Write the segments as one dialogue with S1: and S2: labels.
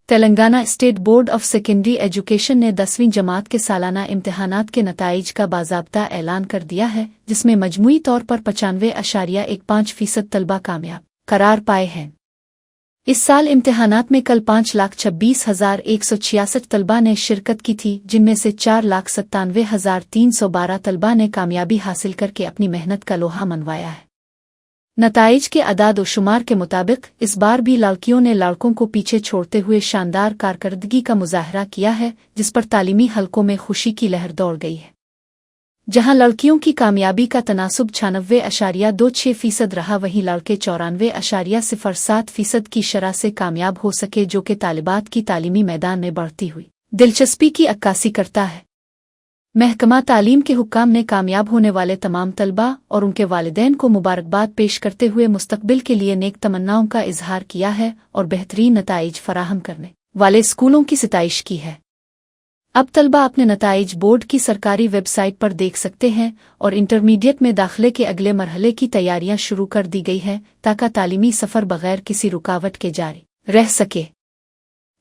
S1: Telangana state board of secondary education ने 10वीं जमात के सालाना इम्तिहानात के नताइज का बाज़ाब्ता ऐलान कर दिया है, जिसमें मजमूई तौर पर 95.15% तलबा कामयाब करार पाए हैं। इस साल इम्तिहानात में कल 5,26,166 तलबा ने शिरकत की थी, जिनमें से 4,97,312 तलबा ने कामयाबी हासिल करके अपनी मेहनत का लोहा मनवाया है। नताइज के अदाद व शुमार के मुताबिक इस बार भी लड़कियों ने लड़कों को पीछे छोड़ते हुए शानदार कारकर्दगी का मुजाहरा किया है, जिस पर तालीमी हलकों में खुशी की लहर दौड़ गई है। जहां लड़कियों की कामयाबी का तनासुब 96.26% रहा, वहीं लड़के 94.07% की शरह से कामयाब हो सके, जो कि तालिबात की तालीमी मैदान में बढ़ती हुई दिलचस्पी की अक्कासी करता है। महकमा तालीम के हुक्काम ने कामयाब होने वाले तमाम तलबा और उनके वालिदैन को मुबारकबाद पेश करते हुए मुस्तकबिल के लिए नेक तमन्नाओं का इजहार किया है और बेहतरीन नताइज फराहम करने वाले स्कूलों की सिताइश की है। अब तलबा अपने नताइज बोर्ड की सरकारी वेबसाइट पर देख सकते हैं और इंटरमीडिएट में दाखिले के अगले मरहले की तैयारियां शुरू कर दी गई है, ताकि तालीमी सफ़र बगैर किसी रुकावट के जारी रह सके।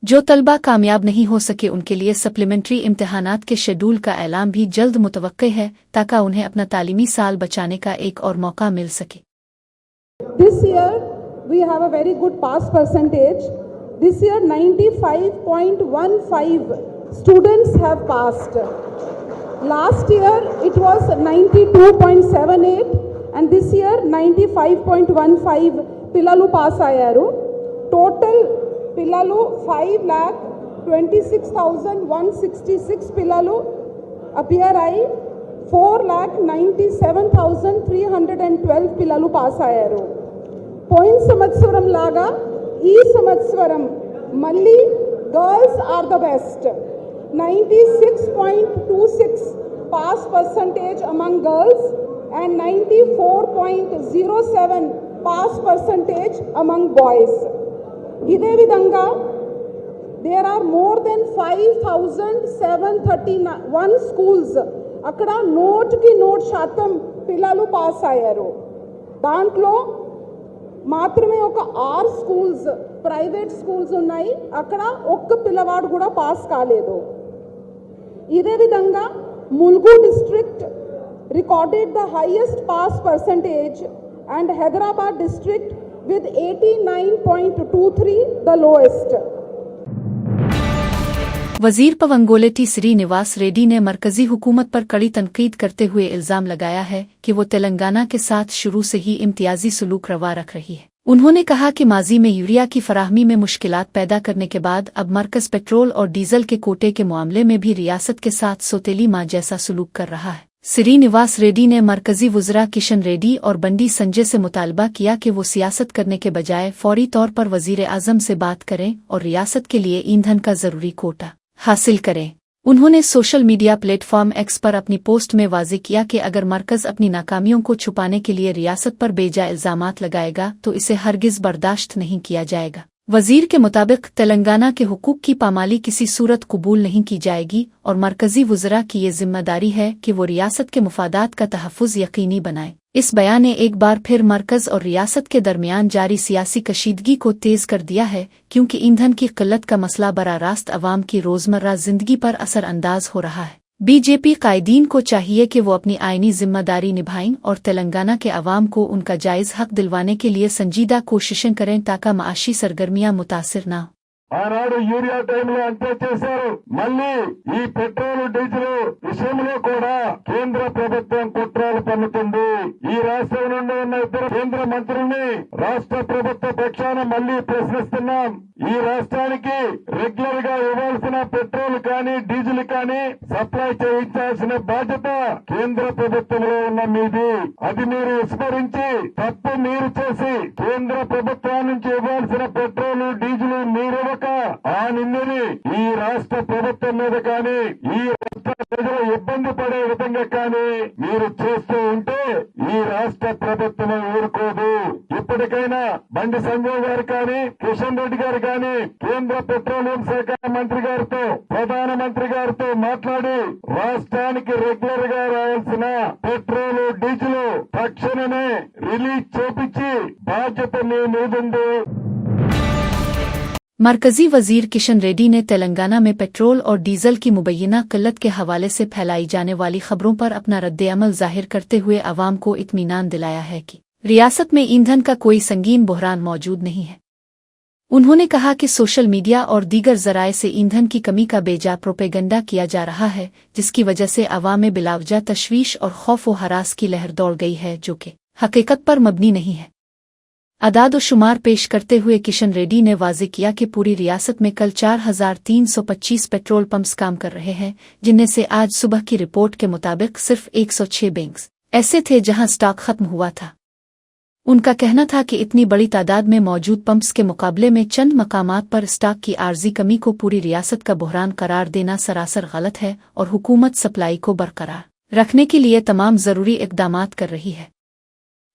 S1: जो तलबा कामयाब नहीं हो सके, उनके लिए सप्लीमेंट्री इम्तिहानात के शेड्यूल का ऐलान भी जल्द मुतवक्के है, ताकि उन्हें अपना तालीमी साल बचाने का एक और मौका मिल सके।
S2: This year we have a very good pass percentage. This year 95.15 students have passed. Last year it was 92.78 and this year 95.15 పిల్లలు పాస్ అయ్యారు. టోటల్ పిల్లలు 5,26,166 పిల్లలు అపియర్ అయి 4,97,312 పిల్లలు పాస్ అయ్యారు. పోయిన సంవత్సరం లాగా ఈ సంవత్సరం మళ్ళీ girls are the best. 96.26 pass percentage among girls and 94.07 pass percentage among boys. ఇదే విధంగా there are more than 5,731 schools అక్కడ నోట్కి నోట్ శాతం పిల్లలు పాస్ అయ్యారు. దాంట్లో మాత్రమే ఒక 6 స్కూల్స్ ప్రైవేట్ స్కూల్స్ ఉన్నాయి, అక్కడ ఒక్క పిల్లవాడు కూడా పాస్ కాలేదు. ఇదే విధంగా Mulugu district recorded the highest pass percentage and Hyderabad district with 89.23 the lowest.
S1: वजीर पवंगोलेटी श्रीनिवास रेड्डी ने मरकजी हुकूमत पर कड़ी तनकीद करते हुए इल्जाम लगाया है कि वो तेलंगाना के साथ शुरू से ही इम्तियाजी सलूक रवा रख रही है। उन्होंने कहा कि माजी में यूरिया की फराहमी में मुश्किलात पैदा करने के बाद अब मरकज पेट्रोल और डीजल के कोटे के मामले में भी रियासत के साथ सौतेली माँ जैसा सलूक कर रहा है। श्रीनिवास रेड्डी ने मरकजी वज़रा किशन रेड्डी और बंडी संजय से मुतालबा किया कि वो सियासत करने के बजाय फौरी तौर पर वज़ीर आज़म से बात करें और रियासत के लिए ईंधन का ज़रूरी कोटा हासिल करें। उन्होंने सोशल मीडिया प्लेटफॉर्म एक्स पर अपनी पोस्ट में वाज़ेह किया कि अगर मरकज़ अपनी नाकामियों को छुपाने के लिए रियासत पर बेजा इल्ज़ामात लगाएगा तो इसे हरगिज़ बर्दाश्त नहीं किया जाएगा। वज़ीर के मुताबिक तेलंगाना के हुकूक की पामाली किसी सूरत कबूल नहीं की जाएगी और मरकज़ी वज़रा की ये जिम्मेदारी है कि वो रियासत के मुफादात का तहफ़्फ़ुज़ यकीनी बनाए। इस बयान ने एक बार फिर मरकज़ और रियासत के दरमियान जारी सियासी कशीदगी को तेज़ कर दिया है, क्योंकि ईंधन की क़िल्लत का मसला बराह रास्त अवाम की रोज़मर्रा ज़िंदगी पर असरअंदाज हो रहा है। बीजेपी कायदीन को चाहिए कि वो अपनी आईनी जिम्मेदारी निभाएं और तेलंगाना के अवाम को उनका जायज़ हक दिलवाने के लिए संजीदा कोशिशें करें, ताकि माशी सरगर्मियां मुतासिर न हो।
S3: ఆనాడు యూరియా టైంలో అంతే చేశారు. మళ్ళీ ఈ పెట్రోల్ డీజిల్ విషయంలో కూడా కేంద్ర ప్రభుత్వం కుట్రలు పన్నుతుంది. ఈ రాష్ట్రం నుండి ఉన్న ఇద్దరు కేంద్ర మంత్రుల్ని రాష్ట్ర ప్రభుత్వ పక్షాన మళ్లీ ప్రశ్నిస్తున్నాం. ఈ రాష్ట్రానికి రెగ్యులర్ గా ఇవ్వాల్సిన పెట్రోల్ కానీ డీజిల్ కానీ సప్లై చేయించాల్సిన బాధ్యత కేంద్ర ప్రభుత్వంలో ఉన్న మీది. అది మీరు విస్మరించి తప్పు మీరు చేసి కేంద్ర ప్రభుత్వం నుంచి ఇవ్వాల్సిన పెట్రోల్ డీజిల్ మీరు ఆ నిందని ఈ రాష్ట్ర ప్రభుత్వం మీద కానీ ఈ రాష్ట్ర ప్రజలు ఇబ్బంది పడే విధంగా కానీ మీరు చేస్తూ ఉంటే ఈ రాష్ట్ర ప్రభుత్వం ఊరుకోదు. ఇప్పటికైనా బండి సంజయ్ గారు కానీ కిషన్ రెడ్డి గారు కానీ కేంద్ర పెట్రోలియం శాఖ మంత్రి గారితో ప్రధానమంత్రి గారితో మాట్లాడి రాష్ట్రానికి రెగ్యులర్ గా రావాల్సిన పెట్రోల్ డీజిల్ తక్షణమే రిలీజ్ చేపించి బాధ్యత మీ మీదుంది.
S1: मरकजी वजीर किशन रेड्डी ने तेलंगाना में पेट्रोल और डीजल की मुबैना किल्लत के हवाले से फैलाई जाने वाली खबरों पर अपना रद्द-ए-अमल जाहिर करते हुए अवाम को इत्मीनान दिलाया है कि रियासत में ईंधन का कोई संगीन बहरान मौजूद नहीं है। उन्होंने कहा कि सोशल मीडिया और दीगर जराए से ईंधन की कमी का बेजा प्रोपेगेंडा किया जा रहा है, जिसकी वजह से अवाम में बिलावजा तशवीश और खौफ व हरास की लहर दौड़ गई है, जो कि हकीकत पर मबनी नहीं है। अदाद व शुमार पेश करते हुए किशन रेड्डी ने वाज़ेह किया कि पूरी रियासत में कल 4325 पेट्रोल पंप्स काम कर रहे हैं, जिनमें से आज सुबह की रिपोर्ट के मुताबिक सिर्फ 106 बैंक्स ऐसे थे जहां स्टॉक खत्म हुआ था। उनका कहना था कि इतनी बड़ी तादाद में मौजूद पंप्स के मुकाबले में चंद मकामात पर स्टॉक की आर्जी कमी को पूरी रियासत का बहरान करार देना सरासर गलत है और हुकूमत सप्लाई को बरकरार रखने के लिए तमाम ज़रूरी इक़दामात कर रही है।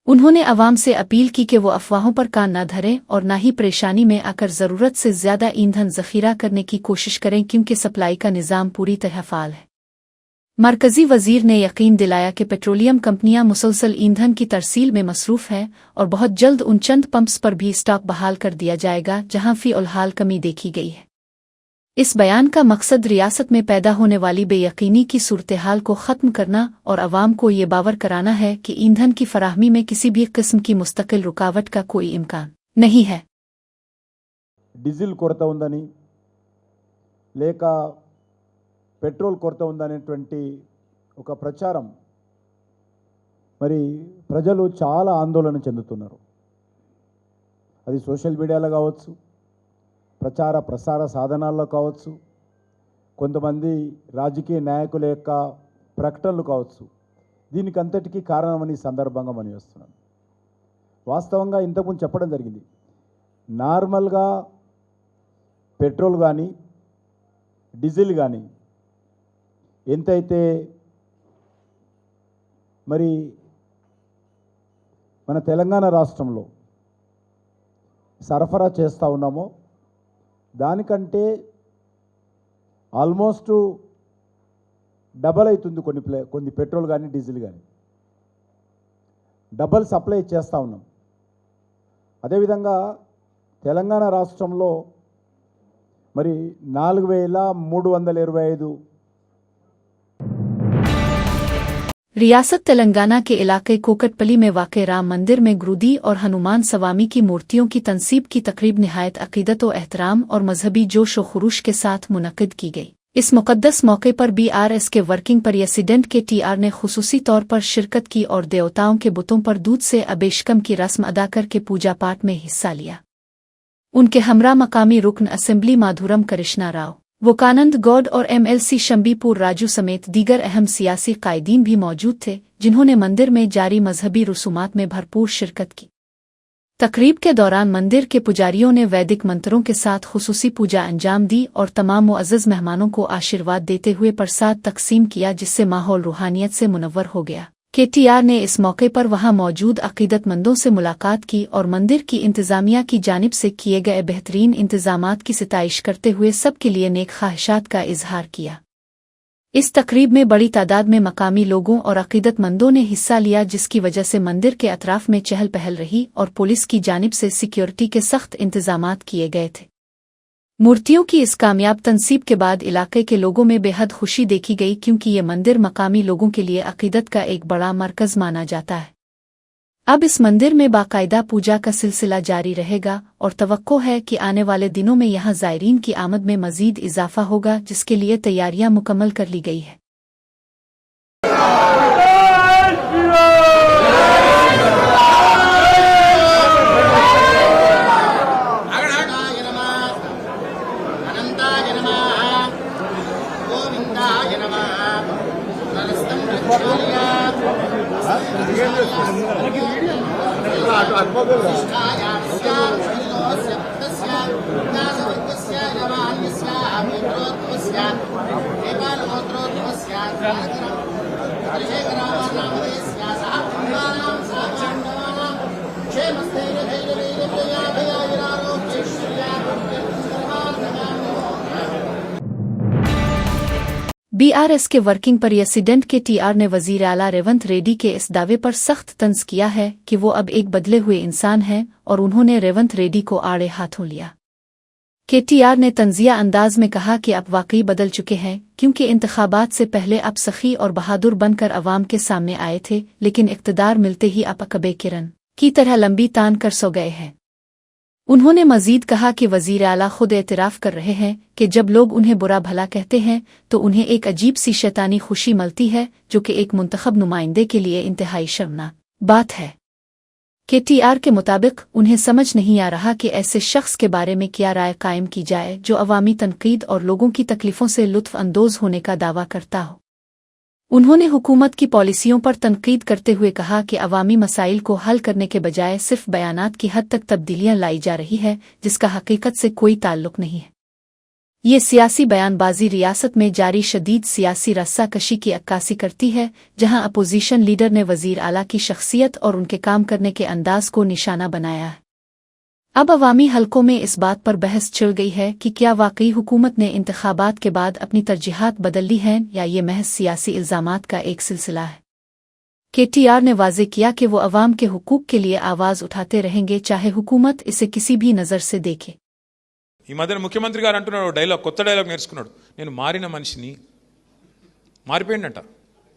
S1: उन्होंने अवाम से अपील की कि वो अफवाहों पर कान न धरें और न ही परेशानी में आकर ज़रूरत से ज़्यादा ईंधन ज़ख़ीरा करने की कोशिश करें, क्योंकि सप्लाई का निज़ाम पूरी तरह फ़ाल है। मरकजी वजीर ने यकीन दिलाया कि पेट्रोलियम कंपनियां मुसलसल ईंधन की तरसील में मसरूफ़ हैं और बहुत जल्द उन चंद पंप्स पर भी स्टॉक बहाल कर दिया जाएगा जहां फ़िलहाल कमी देखी गई है। इस बयान का मकसद रियासत में पैदा होने वाली बेयकीनी की सूरत-ए-हाल को ख़त्म करना और अवाम को ये बावर कराना है कि ईंधन की फराहमी में किसी भी किस्म की मुस्तकिल रुकावट का कोई इम्कान नहीं है।
S4: డీజిల్ కొరత ఉందని లేక పెట్రోల్ కొరత ఉందనేటువంటి ఒక ప్రచారం మరి ప్రజలు చాలా ఆందోళన చెందుతున్నారు. అది సోషల్ మీడియాలో కావచ్చు, ప్రచార ప్రసార సాధనాల్లో కావచ్చు, కొంతమంది రాజకీయ నాయకుల యొక్క ప్రకటనలు కావచ్చు. దీనికి అంతటికీ కారణమని సందర్భంగా మనం చేస్తున్నాం. వాస్తవంగా ఇంతకుముందు చెప్పడం జరిగింది, నార్మల్గా పెట్రోల్ కానీ డీజిల్ కానీ ఎంతైతే మరి మన తెలంగాణ రాష్ట్రంలో సరఫరా చేస్తూ ఉన్నామో దానికంటే ఆల్మోస్ట్ డబల్ అవుతుంది. కొన్ని పెట్రోల్ కానీ డీజిల్ కానీ డబల్ సప్లై చేస్తూ ఉన్నాం. అదేవిధంగా తెలంగాణ రాష్ట్రంలో మరి 4325
S1: रियासत तेलंगाना के इलाके कोकटपली में वाक़े राम मंदिर में गुरुदी और हनुमान स्वामी की मूर्तियों की तनसीब की तकरीब निहायत अक़ीदत व एहतराम और मजहबी जोश व खुरूश के साथ मुनक़िद की गई। इस मुक़द्दस मौके पर BRS के वर्किंग प्रेसिडेंट के TR ने खुसूसी तौर पर शिरकत की और देवताओं के बुतों पर दूध से अबेशकम की रस्म अदा करके पूजा पाठ में हिस्सा लिया। उनके हमरा मकामी रुकन असेंबली माधुरम कृष्णा राव, वकानंद गौड और MLC शंबीपुर राजू समेत दीगर अहम सियासी कायदीन भी मौजूद थे, जिन्होंने मंदिर में जारी मजहबी रसूमात में भरपूर शिरकत की। तकरीब के दौरान मंदिर के पुजारियों ने वैदिक मंत्रों के साथ खुसूसी पूजा अंजाम दी और तमाम मुअज़्ज़ज़ मेहमानों को आशीर्वाद देते हुए प्रसाद तकसीम किया, जिससे माहौल रूहानियत से मुनव्वर हो गया। KTR ने इस मौके पर वहां मौजूद अक़ीदतमंदों से मुलाकात की और मंदिर की इंतज़ामिया की जानिब से किए गए बेहतरीन इंतज़ामात की सिताइश करते हुए सबके लिए नेक ख्वाहिशात का इजहार किया। इस तकरीब में बड़ी तादाद में मकामी लोगों और अक़ीदतमंदों ने हिस्सा लिया, जिसकी वजह से मंदिर के अतराफ में चहल पहल रही और पुलिस की जानिब से सिक्योरिटी के सख्त इंतज़ामात किए गए थे। मूर्तियों की इस कामयाब तनसीब के बाद इलाके के लोगों में बेहद खुशी देखी गई, क्योंकि ये मंदिर मकामी लोगों के लिए अक़ीदत का एक बड़ा मरकज़ माना जाता है। अब इस मंदिर में बाकायदा पूजा का सिलसिला जारी रहेगा और तवक्को है कि आने वाले दिनों में यहाँ ज़ायरीन की आमद में मज़ीद इजाफा होगा, जिसके लिए तैयारियां मुकम्मल कर ली गई है। BRS के वर्किंग प्रेसिडेंट के TR ने वज़ीर आला रेवंत रेड्डी के इस दावे पर सख्त तंज़ किया है कि वो अब एक बदले हुए इंसान हैं और उन्होंने रेवंत रेड्डी को आड़े हाथों लिया। KTR ने तंजिया अंदाज में कहा कि अब वाकई बदल चुके हैं, क्योंकि इंतखाबात से पहले आप सखी और बहादुर बनकर अवाम के सामने आए थे, लेकिन इक़्तिदार मिलते ही आप अकबे किरण की तरह लंबी तान कर सो गए हैं। उन्होंने मजीद कहा कि वज़ीर आला खुद एतराफ़ कर रहे हैं कि जब लोग उन्हें बुरा भला कहते हैं तो उन्हें एक अजीब सी शैतानी खुशी मिलती है, जो कि एक मुंतखब नुमाइंदे के लिए इंतहाई शर्मनाक बात है। KTR के मुताबिक उन्हें समझ नहीं आ रहा कि ऐसे शख्स के बारे में क्या राय कायम की जाए जो अवामी तनकीद और लोगों की तकलीफ़ों से लुत्फ़ अंदोज़ होने का दावा करता हो। उन्होंने हुकूमत की पॉलिसियों पर तनकीद करते हुए कहा कि अवामी मसाइल को हल करने के बजाय सिर्फ बयानात की हद तक तब्दीलियां लाई जा रही है, जिसका हकीकत से कोई ताल्लुक नहीं है। ये सियासी बयानबाजी रियासत में जारी शदीद सियासी रस्साकशी की अक्कासी करती है, जहां अपोजिशन लीडर ने वज़ीर आला की शख्सियत और उनके काम करने के अंदाज को निशाना बनाया है। अब अवामी हलकों में इस बात पर बहस छिड़ गई है कि क्या वाकई हुकूमत ने इंतखाबात के बाद अपनी तरजीहात बदल ली हैं या ये महज सियासी इल्ज़ामात का एक सिलसिला है। KTR ने वाज़े किया कि वो अवाम के हुकूक के लिए आवाज़ उठाते रहेंगे, चाहे हुकूमत इसे किसी भी नज़र से देखे।
S5: ఈ మధ్యన ముఖ్యమంత్రి గారు అంటున్నాడు డైలాగ్, కొత్త డైలాగ్ నేర్చుకున్నాడు, నేను మారిన మనిషిని. మారిపోయిందంట.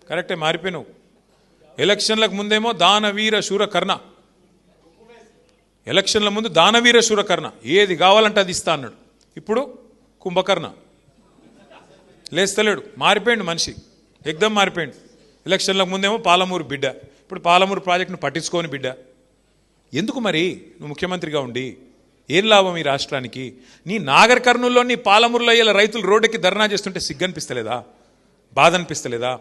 S5: కరెక్టే, మారిపోయినావు. ఎలక్షన్లకు ముందేమో దానవీర శూరకర్ణ, ఎలక్షన్ల ముందు దానవీర శూరకర్ణ, ఏది కావాలంటే అది ఇస్తా అన్నాడు. ఇప్పుడు కుంభకర్ణ, లేస్తలేడు, మారిపోయిండు మనిషి, ఎగ్దమ్ మారిపోయిండు. ఎలక్షన్లకు ముందేమో పాలమూరు బిడ్డ, ఇప్పుడు పాలమూరు ప్రాజెక్టును పట్టించుకోని బిడ్డ. ఎందుకు మరి నువ్వు ముఖ్యమంత్రిగా ఉండి ఏం లాభం ఈ రాష్ట్రానికి? నీ నాగర్ కర్నూల్లో నీ పాలమూరులో ఇలా రైతులు రోడ్డుకి ధర్నా చేస్తుంటే సిగ్గనిపిస్తలేదా? బాధ అనిపిస్తలేదా?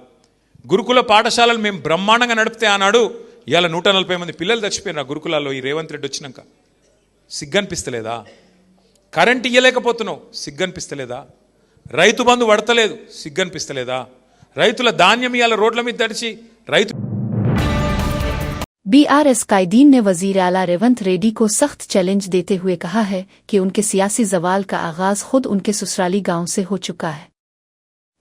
S5: గురుకుల పాఠశాలలు మేము బ్రహ్మాండంగా నడిపితే ఆనాడు ఇవాళ 140 మంది పిల్లలు చచ్చిపోయినారు ఆ గురుకులాల్లో ఈ రేవంత్ రెడ్డి వచ్చినాక. సిగ్గనిపిస్తలేదా? కరెంట్ ఇయ్యలేకపోతున్నావు, సిగ్గనిపిస్తలేదా? రైతు బంధు పడతలేదు, సిగ్గనిపిస్తలేదా? రైతుల ధాన్యం ఇవాళ రోడ్ల మీద తడిచి రైతు
S1: BRS कायदीन ने वज़ीर आला रेवंत रेड्डी को सख्त चैलेंज देते हुए कहा है कि उनके सियासी ज़वाल का आगाज़ खुद उनके ससुराली गांव से हो चुका है।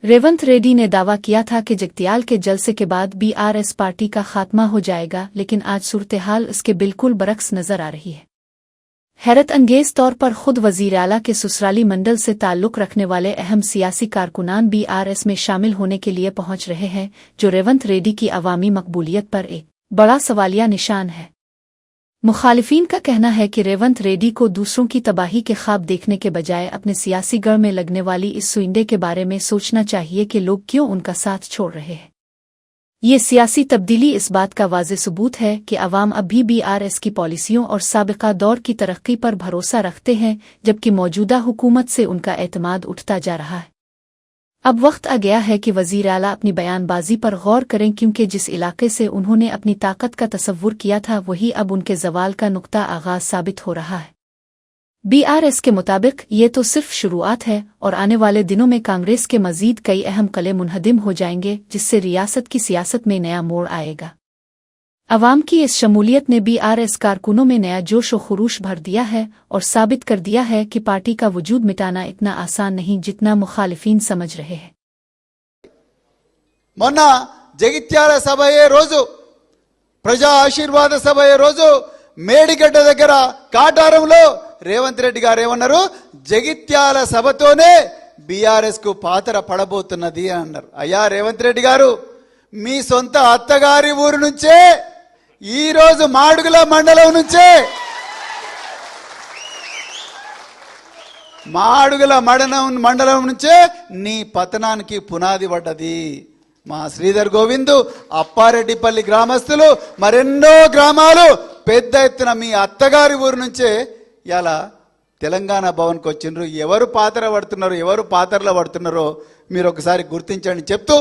S1: रेवंत रेड्डी ने दावा किया था कि जगतियाल के जलसे के बाद BRS पार्टी का खात्मा हो जाएगा, लेकिन आज सूरत हाल इसके बिल्कुल बरक्स नजर आ रही है। हैरत अंगेज तौर पर खुद वज़ीर आला के ससुराली मंडल से ताल्लुक़ रखने वाले अहम सियासी कारकुनान BRS में शामिल होने के लिए पहुंच रहे हैं, जो रेवंत रेड्डी की अवामी मकबूलियत पर एक बड़ा सवालिया निशान है। मुखालिफिन का कहना है कि रेवंत रेड्डी को दूसरों की तबाही के ख्वाब देखने के बजाय अपने सियासी गढ़ में लगने वाली इस सुइंडे के बारे में सोचना चाहिए कि लोग क्यों उनका साथ छोड़ रहे हैं। ये सियासी तब्दीली इस बात का वाज़े सबूत है कि अवाम अब भी BRS की पॉलिसियों और साबिका दौर की तरक्की पर भरोसा रखते हैं, जबकि मौजूदा हुकूमत से उनका एतमाद उठता जा रहा है। अब वक्त आ गया है कि वज़ीर आला अपनी बयानबाजी पर गौर करें, क्योंकि जिस इलाके से उन्होंने अपनी ताकत का तसव्वुर किया था वही अब उनके ज़वाल का नुक्ता आगाज़ साबित हो रहा है। BRS के मुताबिक ये तो सिर्फ शुरुआत है और आने वाले दिनों में कांग्रेस के मज़ीद कई अहम कले मुनहदिम हो जाएंगे, जिससे रियासत की सियासत में नया मोड़ आएगा। अवाम की इस शमूलियत ने BRS कारकुनों में नया जोश व खुरूश भर दिया है और साबित कर दिया है कि पार्टी का वजूद मिटाना इतना आसान नहीं जितना मुखालिफिन समझ रहे हैं।
S6: మొన్న జగిత్యాల సభ అయ్యే రోజు, ప్రజా ఆశీర్వాద సభ అయ్యే రోజు మేడిగడ్డ దగ్గర కాటారంలో రేవంత్ రెడ్డి గారు ఏమన్నారు? జగిత్యాల సభతోనే BRS కు పాతర పడబోతున్నది అన్నారు. అయ్యా రేవంత్ రెడ్డి గారు, మీ సొంత అత్తగారి ఊరు నుంచే, ఈ రోజు మాడుగుల మండలం నుంచే, మాడుగుల మండలం నుంచే నీ పతనానికి పునాది పడ్డది. మా శ్రీధర్ గోవిందు, అప్పారెడ్డిపల్లి గ్రామస్తులు, మరెన్నో గ్రామాలు పెద్ద ఎత్తున మీ అత్తగారి ఊరు నుంచే ఇలా తెలంగాణ భవన్కి వచ్చిండ్రు. ఎవరు పాతర పడుతున్నారో, ఎవరు పాతరలో పడుతున్నారో మీరు ఒకసారి గుర్తించండి చెప్తూ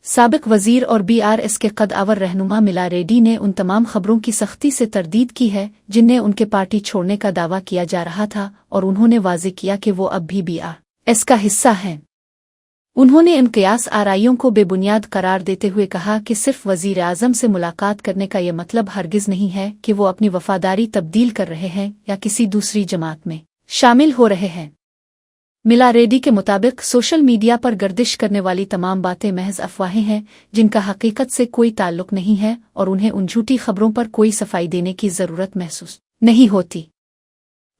S1: साबिक वजीर और BRS के कदआवर रहनुमा मिला रेड्डी ने उन तमाम खबरों की सख्ती से तरदीद की है जिनने उनके पार्टी छोड़ने का दावा किया जा रहा था, और उन्होंने वाज़े किया कि वो अब भी BRS का हिस्सा हैं। उन्होंने इन क़ियास आराइयों को बेबुनियाद करार देते हुए कहा कि सिर्फ वज़ीर आज़म से मुलाकात करने का यह मतलब हरगिज़ नहीं है कि वो अपनी वफादारी तब्दील कर रहे हैं या किसी दूसरी जमात में शामिल हो रहे हैं। मिला रेड्डी के मुताबिक सोशल मीडिया पर गर्दिश करने वाली तमाम बातें महज अफवाहें हैं, जिनका हकीकत से कोई ताल्लुक नहीं है, और उन्हें उन झूठी खबरों पर कोई सफाई देने की ज़रूरत महसूस नहीं होती।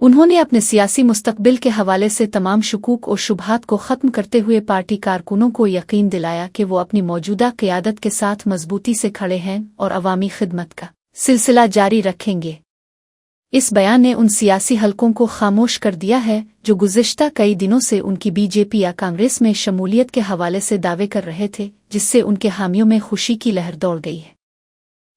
S1: उन्होंने अपने सियासी मुस्तकबिल के हवाले से तमाम शुकूक और शुबहात को ख़त्म करते हुए पार्टी कारकुनों को यकीन दिलाया कि वो अपनी मौजूदा क़यादत के साथ मजबूती से खड़े हैं और अवामी खिदमत का सिलसिला जारी रखेंगे। इस बयान ने उन सियासी हलकों को खामोश कर दिया है जो गुज़िश्ता कई दिनों से उनकी बीजेपी या कांग्रेस में शमूलियत के हवाले से दावे कर रहे थे, जिससे उनके हामियों में खुशी की लहर दौड़ गई है।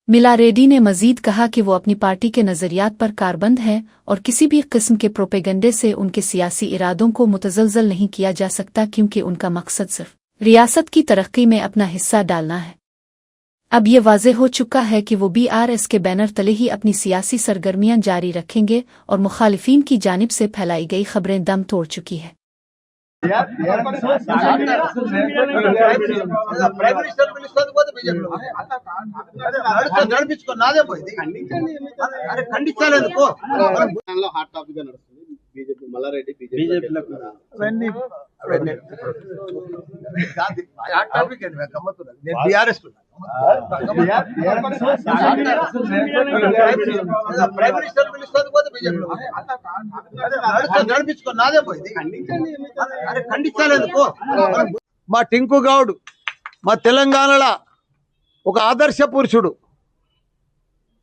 S1: मिला रेड्डी ने मजीद कहा कि वो अपनी पार्टी के नज़रियात पर कारबंद हैं और किसी भी किस्म के प्रोपेगेंडे से उनके सियासी इरादों को मुतज़लज़ल नहीं किया जा सकता, क्योंकि उनका मकसद सिर्फ रियासत की तरक्की में अपना हिस्सा डालना है। अब ये वाज़ेह हो चुका है कि वो BRS के बैनर तले ही अपनी सियासी सरगर्मियां जारी रखेंगे और मुखालिफिन की जानिब से फैलाई गई खबरें दम तोड़ चुकी है।
S7: బీజేపీ మల్లారెడ్డి బీజేపీలో అవన్నీ హాట్ టాపిక్ అండి గమ్మత్తున్నా నేను బీఆర్ఎస్ ప్రైమ్ మినిస్టర్ పిలుస్తుంది పోతే బీజేపీలో నడిపించుకో నాదే పోయింది అరే ఖండించాలేదు పో మా టింకు గౌడ్ మా తెలంగాణలో ఒక ఆదర్శ పురుషుడు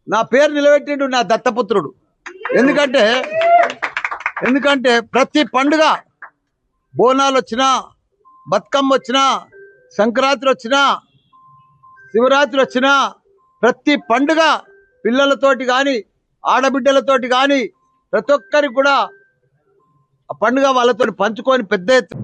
S7: నా పేరు నిలబెట్టిండు నా దత్తపుత్రుడు ఎందుకంటే ప్రతి పండుగ బోనాలు వచ్చినా బతుకమ్మ వచ్చినా సంక్రాంతి వచ్చినా శివరాత్రి వచ్చినా ప్రతి పండుగ పిల్లలతోటి కానీ ఆడబిడ్డలతోటి కానీ ప్రతి ఒక్కరికి కూడా ఆ పండుగ వాళ్ళతో పంచుకొని పెద్ద ఎత్తున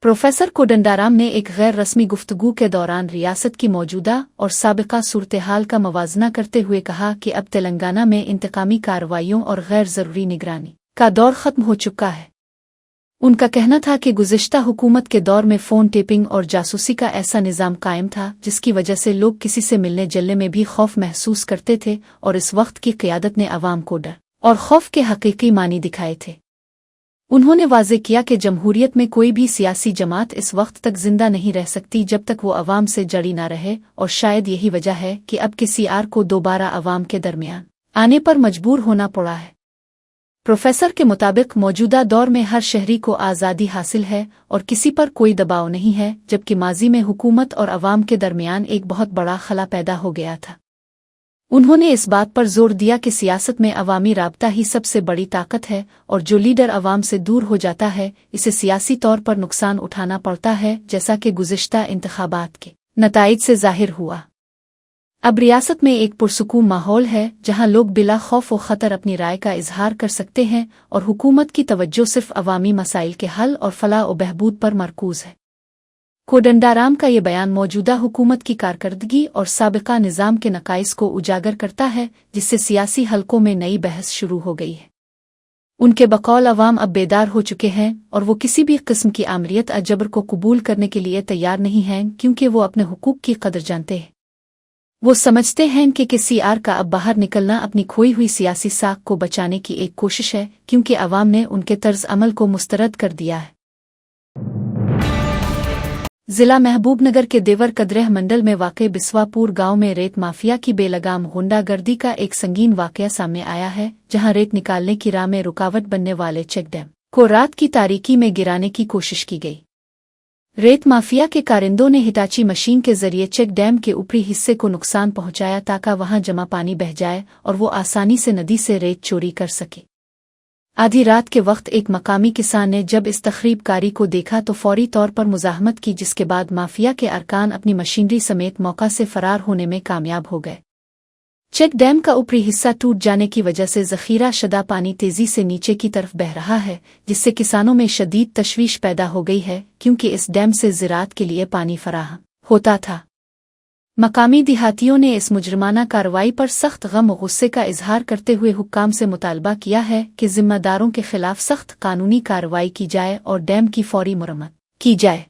S1: प्रोफेसर कोदंडाराम ने एक गैर रस्मी गुफ्तगू के दौरान रियासत की मौजूदा और साबिका सूरत-ए-हाल का मवाजना करते हुए कहा कि अब तेलंगाना में इंतकामी कार्रवाइयों और गैर ज़रूरी निगरानी का दौर ख़त्म हो चुका है। उनका कहना था कि गुज़िश्ता हुकूमत के दौर में फ़ोन टेपिंग और जासूसी का ऐसा निज़ाम कायम था जिसकी वजह से लोग किसी से मिलने जलने में भी खौफ महसूस करते थे, और इस वक्त की क़यादत ने अवाम को डर और खौफ के हकीकी मानी दिखाए थे। उन्होंने वाज़े किया कि जमहूरियत में कोई भी सियासी जमात इस वक्त तक जिंदा नहीं रह सकती जब तक वो अवाम से जड़ी ना रहे, और शायद यही वजह है कि अब के CR को दोबारा अवाम के दरमियान आने पर मजबूर होना पड़ा है। प्रोफेसर के मुताबिक मौजूदा दौर में हर शहरी को आज़ादी हासिल है और किसी पर कोई दबाव नहीं है, जबकि माजी में हुकूमत और अवाम के दरमियान एक बहुत बड़ा खला पैदा हो गया था। उन्होंने इस बात पर जोर दिया कि सियासत में अवामी राब्ता ही सबसे बड़ी ताकत है, और जो लीडर अवाम से दूर हो जाता है इसे सियासी तौर पर नुकसान उठाना पड़ता है, जैसा कि गुज़िश्ता इंतखाबात के नताइज से जाहिर हुआ। अब रियासत में एक पुरसुकून माहौल है जहां लोग बिला खौफ व खतर अपनी राय का इजहार कर सकते हैं, और हुकूमत की तवज्जो सिर्फ अवामी मसाइल के हल और फलाह व बहबूद पर मरकूज है। कोदंडाराम का ये बयान मौजूदा हुकूमत की कारकर्दगी और साबिका निज़ाम के नकाइस को उजागर करता है, जिससे सियासी हलकों में नई बहस शुरू हो गई है। उनके बकौल अवाम अब बेदार हो चुके हैं और वो किसी भी किस्म की आमरियत अजबर को कबूल करने के लिए तैयार नहीं हैं, क्योंकि वो अपने हुकूक की कदर जानते हैं। वो समझते हैं कि CR का अब बाहर निकलना अपनी खोई हुई सियासी साख को बचाने की एक कोशिश है, क्योंकि अवाम ने उनके तर्ज अमल को मुस्तरद कर दिया है। जिला महबूबनगर के देवर कदरेह मंडल में वाक़े बिस्वापुर गांव में रेत माफिया की बेलगाम गुंडागर्दी का एक संगीन वाक़या सामने आया है, जहां रेत निकालने की राह में रुकावट बनने वाले चेक डैम को रात की तारीकी में गिराने की कोशिश की गई। रेत माफिया के कारिंदों ने हिटाची मशीन के जरिए चेक डैम के ऊपरी हिस्से को नुकसान पहुंचाया ताकि वहां जमा पानी बह जाए और वो आसानी से नदी से रेत चोरी कर सके। आधी रात के वक्त एक मकामी किसान ने जब इस तखरीबकारी को देखा तो फौरी तौर पर मुजाहमत की, जिसके बाद माफिया के अरकान अपनी मशीनरी समेत मौका से फरार होने में कामयाब हो गए। चेक डैम का ऊपरी हिस्सा टूट जाने की वजह से ज़ख़ीरा शुदा पानी तेजी से नीचे की तरफ बह रहा है, जिससे किसानों में शदीद तशवीश पैदा हो गई है, क्योंकि इस डैम से ज़राअत के लिए पानी फराहम होता था। मकामी देहातियों ने इस मुजरमाना कार्रवाई पर सख्त गम और गुस्से का इजहार करते हुए हुक्काम से मुतालबा किया है कि जिम्मेदारों के खिलाफ सख्त कानूनी कार्रवाई की जाए और डैम की फौरी मुरम्मत की जाए।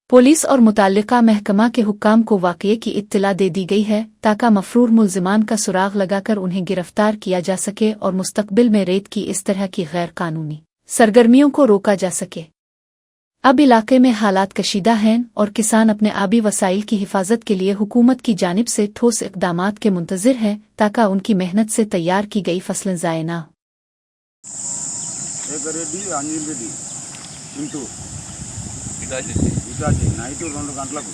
S1: पुलिस और मुताल्लिका महकमा के हुक्काम को वाक़ये की इत्तला दे दी गई है ताकि मफरूर मुल्ज़िमान का सुराग लगाकर उन्हें गिरफ्तार किया जा सके और मुस्तकबिल में रेत की इस तरह की गैर कानूनी सरगर्मियों को रोका जा सके। अब इलाके में हालात कशीदा हैं और किसान अपने आबी वसाइल की हिफाजत के लिए हुकूमत की जानिब से ठोस इक़दामात के मुंतज़िर हैं ताकि उनकी मेहनत से तैयार की गई फसलें ज़ाय न हो।
S4: శేఖర్ రెడ్డి, అంజన్ రెడ్డి ఇంటూ ఇటాచి నైట్ 2 గంటలకు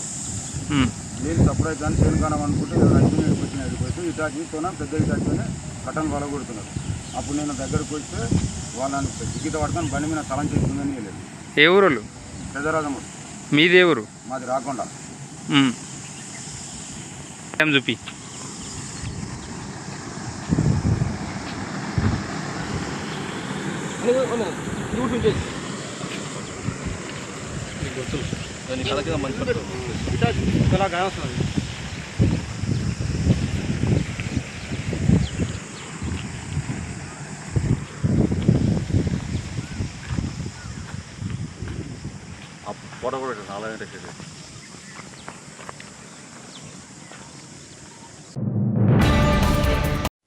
S4: నేను సర్ప్రైజ్ కానీ చేనుకానం అనుకుంటే రైతు వచ్చిపోతే ఇటాచీతోనే పెద్ద ఇటాచీతోనే కట్టను వలగొడుతున్నారు. అప్పుడు నేను దగ్గరకు వస్తే వాళ్ళని టికెట్ పట్టుకొని బండి మీద తలం చేస్తుందని లేదు.
S8: ఏ ఊరు?
S4: పెద్దరాజమూరు.
S8: మీదే ఊరు?
S4: మాది రాకుండా.
S8: చూపి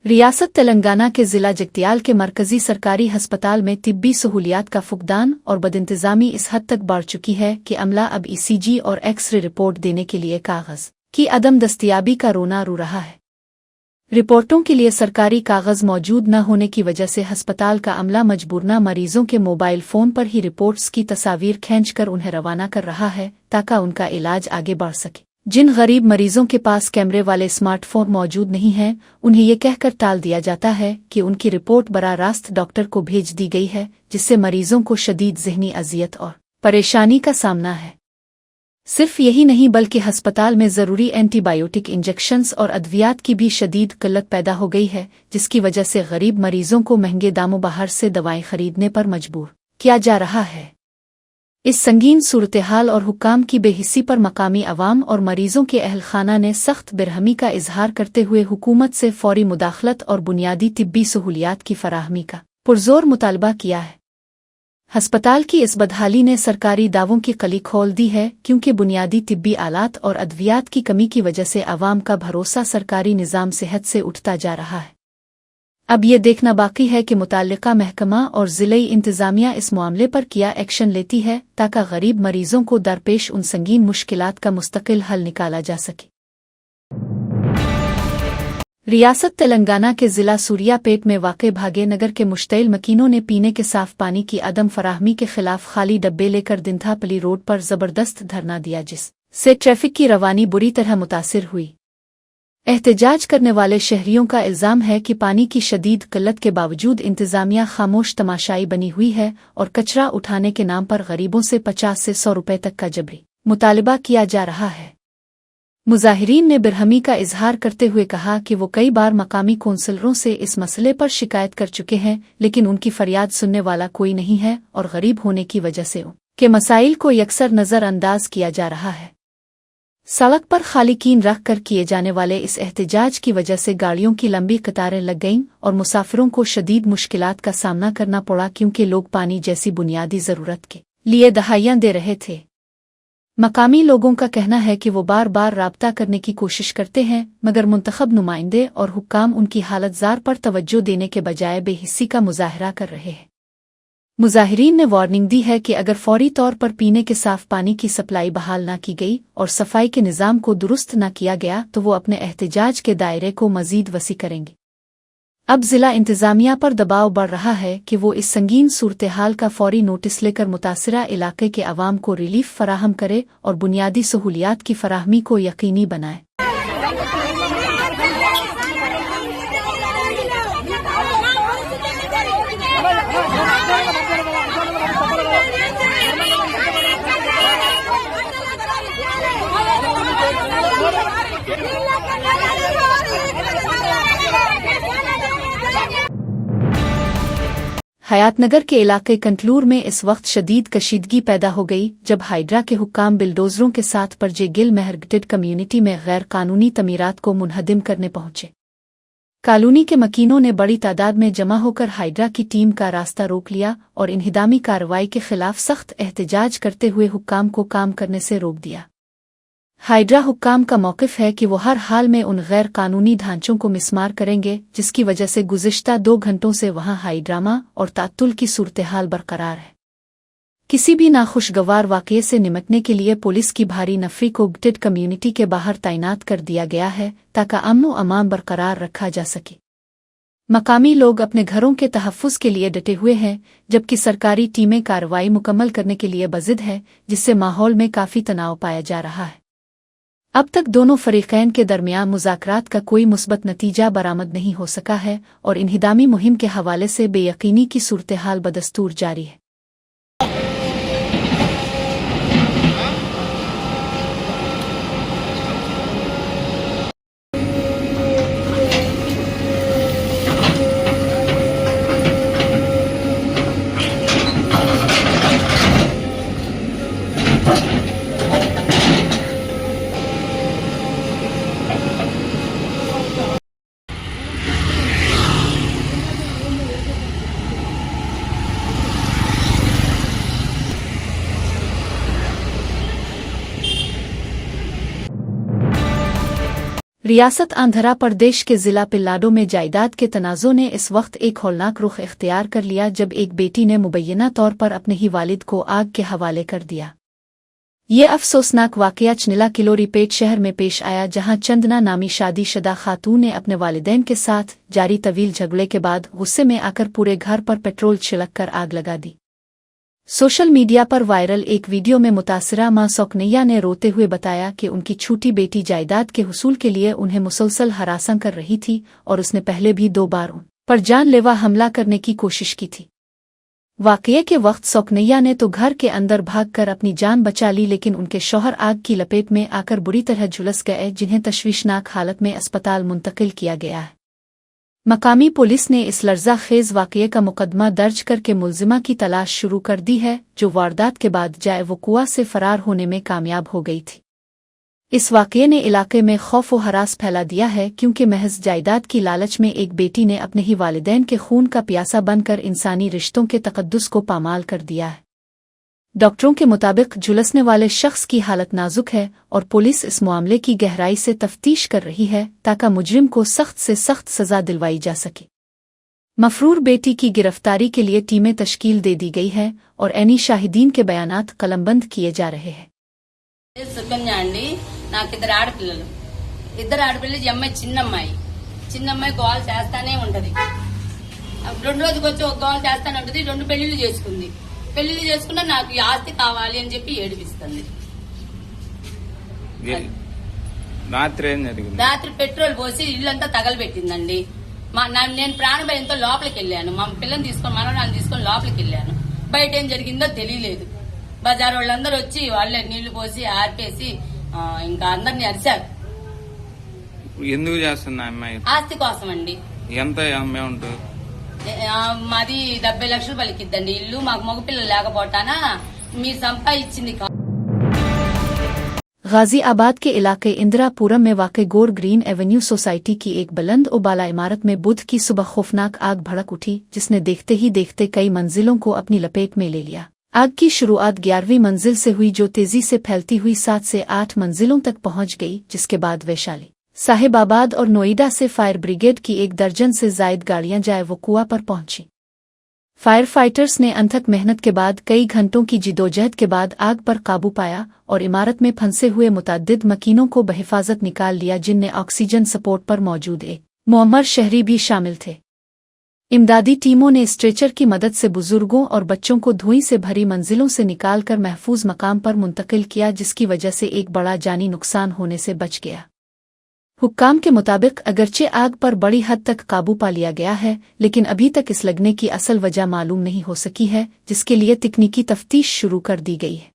S1: रियासत तेलंगाना के जिला जगतियाल के मरकजी सरकारी अस्पताल में तिब्बी सहूलियात का फुकदान और बदइंतजामी इस हद तक बढ़ चुकी है कि अमला अब ईसीजी और एक्सरे रिपोर्ट देने के लिए कागज की अदम दस्तयाबी का रोना रो रहा है। रिपोर्टों के लिए सरकारी कागज मौजूद न होने की वजह से अस्पताल का अमला मजबूरना मरीजों के मोबाइल फोन पर ही रिपोर्ट्स की तस्वीर खींचकर उन्हें रवाना कर रहा है ताकि उनका इलाज आगे बढ़ सके। जिन गरीब मरीजों के पास कैमरे वाले स्मार्टफोन मौजूद नहीं हैं, उन्हें ये कहकर टाल दिया जाता है कि उनकी रिपोर्ट बराह रास्त डॉक्टर को भेज दी गई है, जिससे मरीजों को शदीद ज़हनी अजियत और परेशानी का सामना है। सिर्फ यही नहीं बल्कि अस्पताल में ज़रूरी एंटीबायोटिक इंजेक्शन्स और अद्वियात की भी शदीद किल्लत पैदा हो गई है, जिसकी वजह से गरीब मरीजों को महंगे दामों बाहर से दवाएं खरीदने पर मजबूर किया जा रहा है। इस संगीन सूरत-ए-हाल और हुक्काम की बेहिस्सी पर मकामी अवाम और मरीजों के अहल खाना ने सख्त बेरहमी का इजहार करते हुए हुकूमत से फौरी मुदाखलत और बुनियादी तिब्बी सहूलियात की फराहमी का पुरजोर मुतालबा किया है। अस्पताल की इस बदहाली ने सरकारी दावों की कली खोल दी है, क्योंकि बुनियादी तिब्बी आलात और अद्वियात की कमी की वजह से अवाम का भरोसा सरकारी निज़ाम सेहत से उठता जा रहा है। अब ये देखना बाकी है कि मुताल्लिका महकमा और ज़िलाई इंतज़ामिया इस मामले पर क्या एक्शन लेती है ताकि गरीब मरीजों को दरपेश उन संगीन मुश्किलात का मुस्तकिल हल निकाला जा सके। रियासत तेलंगाना के जिला सूर्यापेट में वाक़े भागे नगर के मुश्तइल मकीनों ने पीने के साफ पानी की अदम फराहमी के खिलाफ खाली डब्बे लेकर दिंथापली रोड पर जबरदस्त धरना दिया, जिससे ट्रैफिक की रवानी बुरी तरह मुतासिर हुई। एहतजाज करने वाले शहरियों का इल्ज़ाम है कि पानी की शदीद किल्लत के बावजूद इंतज़ामिया खामोश तमाशाई बनी हुई है और कचरा उठाने के नाम पर गरीबों से 50 से 100 रुपए तक का जबरी मुतालिबा किया जा रहा है। मुजाहिरीन ने बिरहमी का इजहार करते हुए कहा कि वो कई बार मकामी कौंसलरों से इस मसले पर शिकायत कर चुके हैं, लेकिन उनकी फरियाद सुनने वाला कोई नहीं है और गरीब होने की वजह से उनके मसाइल को यकसर नज़रअंदाज किया जा रहा है। सड़क पर खाली कीन रख कर किए जाने वाले इस एहतजाज की वजह से गाड़ियों की लंबी कतारें लग गईं और मुसाफिरों को शदीद मुश्किलात का सामना करना पड़ा, क्योंकि लोग पानी जैसी बुनियादी ज़रूरत के लिए दहाइयाँ दे रहे थे। मकामी लोगों का कहना है कि वो बार बार राब्ता करने की कोशिश करते हैं, मगर मुंतखब नुमाइंदे और हुक्काम उनकी हालत जार पर तवज्जो देने के बजाय बेहिस्सी का मुजाहरा कर रहे हैं। मुजाहिरीन ने वार्निंग दी है कि अगर फौरी तौर पर पीने के साफ पानी की सप्लाई बहाल न की गई और सफाई के निज़ाम को दुरुस्त न किया गया तो वो अपने एहतजाज के दायरे को मज़ीद वसी करेंगे। अब जिला इंतज़ामिया पर दबाव बढ़ रहा है कि वो इस संगीन सूरत-ए-हाल का फौरी नोटिस लेकर मुतासिरा इलाके के अवाम को रिलीफ फराहम करे और बुनियादी सहूलियात की फराहमी को यकीनी बनाए। हयातनगर के इलाके कंटलूर में इस वक्त शदीद कशीदगी पैदा हो गई जब हाइड्रा के हुक्काम बिल्डोजरों के साथ परजे गिल महरगटेड कम्युनिटी में गैर कानूनी तमीरात को मुनहदिम करने पहुंचे। कॉलोनी के मकीनों ने बड़ी तादाद में जमा होकर हाइड्रा की टीम का रास्ता रोक लिया और इन्हिदामी कार्रवाई के खिलाफ सख्त एहतजाज करते हुए हुक्काम को काम करने से रोक दिया। हाइड्रा हुक्काम का मौक़िफ़ है कि वो हर हाल में उन गैर कानूनी ढांचों को मिसमार करेंगे, जिसकी वजह से गुज़िश्ता 2 घंटों से वहां हाई ड्रामा और तात्तुल की सूरत-ए-हाल बरकरार है। किसी भी नाखुशगवार वाक़ये से निपटने के लिए पुलिस की भारी नफरी को गटेड कम्युनिटी के बाहर तैनात कर दिया गया है ताकि अमन व अमान बरकरार रखा जा सके। मकामी लोग अपने घरों के तहफ़्फ़ुज़ के लिए डटे हुए हैं, जबकि सरकारी टीमें कार्रवाई मुकम्मल करने के लिए बज़िद है, जिससे माहौल में काफ़ी तनाव पाया जा रहा है। अब तक दोनों फ़रीक़ैन के दरमियान मुज़ाकरात का कोई मुस्बत नतीजा बरामद नहीं हो सका है और इन्हिदामी मुहिम के हवाले से बेयकीनी की सूरत-ए-हाल बदस्तूर जारी है। रियासत आंध्रा प्रदेश के ज़िला पिल्लाडो में जायदाद के तनाज़ों ने इस वक्त एक हौलनाक रुख इख्तियार कर लिया जब एक बेटी ने मुबैना तौर पर अपने ही वालिद को आग के हवाले कर दिया। ये अफसोसनाक वाक़या चनिला किलोरीपेट शहर में पेश आया, जहां चंदना नामी शादीशुदा खातून ने अपने वालिदैन के साथ जारी तवील झगड़े के बाद गुस्से में आकर पूरे घर पर पेट्रोल छिड़क कर आग लगा दी। सोशल मीडिया पर वायरल एक वीडियो में मुतासिरा मां सोकनैया ने रोते हुए बताया कि उनकी छोटी बेटी जायदाद के हुसूल के लिए उन्हें मुसलसल हरासा कर रही थी और उसने पहले भी 2 बार उन पर जानलेवा हमला करने की कोशिश की थी। वाक़ये के वक्त सोकनैया ने तो घर के अंदर भागकर अपनी जान बचा ली, लेकिन उनके शौहर आग की लपेट में आकर बुरी तरह झुलस गए, जिन्हें तशवीशनाक हालत में अस्पताल मुंतकिल किया गया है। मकामी पुलिस ने इस लर्जा खेज वाक़ये का मुकदमा दर्ज करके मुलजिमा की तलाश शुरू कर दी है, जो वारदात के बाद जाए वक़ुआ से फरार होने में कामयाब हो गई थी। इस वाक़ये ने इलाके में खौफ व हरास फैला दिया है, क्योंकि महज जायदाद की लालच में एक बेटी ने अपने ही वालिदैन के खून का प्यासा बनकर इंसानी रिश्तों के तक़द्दुस को पामाल कर दिया है। डॉक्टरों के मुताबिक झुलसने वाले शख्स की हालत नाजुक है और पुलिस इस मामले की गहराई से तफ्तीश कर रही है ताकि मुजरिम को सख्त से सख्त सजा दिलवाई जा सके। मफरूर बेटी की गिरफ्तारी के लिए टीमें तश्कील दे दी गई है और ऐनी शाहिदीन के बयानात कलमबंद किए जा रहे हैं।
S9: సుకన్య అండి, నాకు ఇద్దరు ఆడపిల్లలు ఈ అమ్మాయి చిన్నమ్మాయి గోల్ చేస్తానే ఉంటది. 2 రోజుకి వచ్చి ఒక గోల్ చేస్తానే ఉంటది. 2 పెళ్లిళ్ళు చేసుకున్నా నాకు ఈ ఆస్తి కావాలి అని చెప్పి ఏడిపిస్తుంది. రాత్రి పెట్రోల్ పోసి ఇల్లంతా తగలబెట్టిందండి. నేను ప్రాణభయంతో లోపలికి వెళ్ళాను. మా పిల్లని తీసుకొని మనవరాన్ని తీసుకొని లోపలికి వెళ్ళాను. బయట ఏం జరిగిందో తెలియలేదు. బజార్ వాళ్ళందరూ వచ్చి వాళ్ళే నీళ్లు పోసి ఆర్పేసి ఇంకా అందరినీ అరిశారు.
S8: ఎందుకు చేస్తున్నా అమ్మాయి?
S9: ఆస్తి కోసం అండి.
S8: ఎంత అమౌంట్?
S9: మాది 70 లక్షలు పలికిద్దండి ఇల్లు. మాకు మగపిల్లలు లేకపోతానా మీరు సంపాదించింది.
S1: गाजियाबाद के इलाके इंदिरापुरम में वाक़ गोर ग्रीन एवेन्यू सोसाइटी की एक बुलंद उबाला इमारत में बुध की सुबह खौफनाक आग भड़क उठी, जिसने देखते ही देखते कई मंजिलों को अपनी लपेट में ले लिया। आग की शुरुआत 11वीं मंजिल से हुई, जो तेजी से फैलती हुई 7 से 8 मंजिलों तक पहुंच गई, जिसके बाद वैशाली, साहिबाबाद और नोएडा से फायर ब्रिगेड की 1 दर्जन से जायद गाड़ियां जाए वक़ुआ पर पहुंची। फायर फाइटर्स ने अनथक मेहनत के बाद कई घंटों की जिदोजहद के बाद आग पर काबू पाया और इमारत में फंसे हुए मुतअद्दिद मकीनों को बहिफाजत निकाल लिया, जिनमें ऑक्सीजन सपोर्ट पर मौजूद एक मुअम्मर शहरी भी शामिल थे। इमदादी टीमों ने स्ट्रेचर की मदद से बुजुर्गों और बच्चों को धुएं से भरी मंजिलों से निकालकर महफूज मकाम पर मुंतकिल किया, जिसकी वजह से एक बड़ा जानी नुकसान होने से बच गया। हुक्काम के मुताबिक अगरचे आग पर बड़ी हद तक काबू पा लिया गया है, लेकिन अभी तक इस लगने की असल वजह मालूम नहीं हो सकी है, जिसके लिए तकनीकी तफ्तीश शुरू कर दी गई है।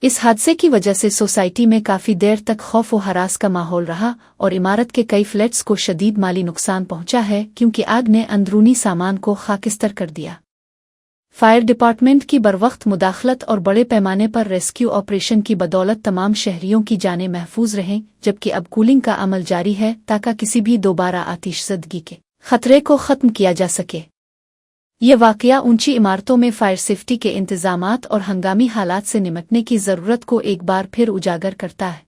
S1: इस हादसे की वजह से सोसाइटी में काफी देर तक खौफ व हरास का माहौल रहा और इमारत के कई फ्लैट्स को शदीद माली नुकसान पहुंचा है, क्योंकि आग ने अंदरूनी सामान को खाकिस्तर कर दिया। फायर डिपार्टमेंट की बरवक्त मुदाखलत और बड़े पैमाने पर रेस्क्यू ऑपरेशन की बदौलत तमाम शहरियों की जानें महफूज रहें, जबकि अब कूलिंग का अमल जारी है ताकि किसी भी दोबारा आतिशज़दगी के खतरे को ख़त्म किया जा सके। ये वाक़या ऊंची इमारतों में फायर सेफ्टी के इंतजामात और हंगामी हालात से निपटने की ज़रूरत को एक बार फिर उजागर करता है।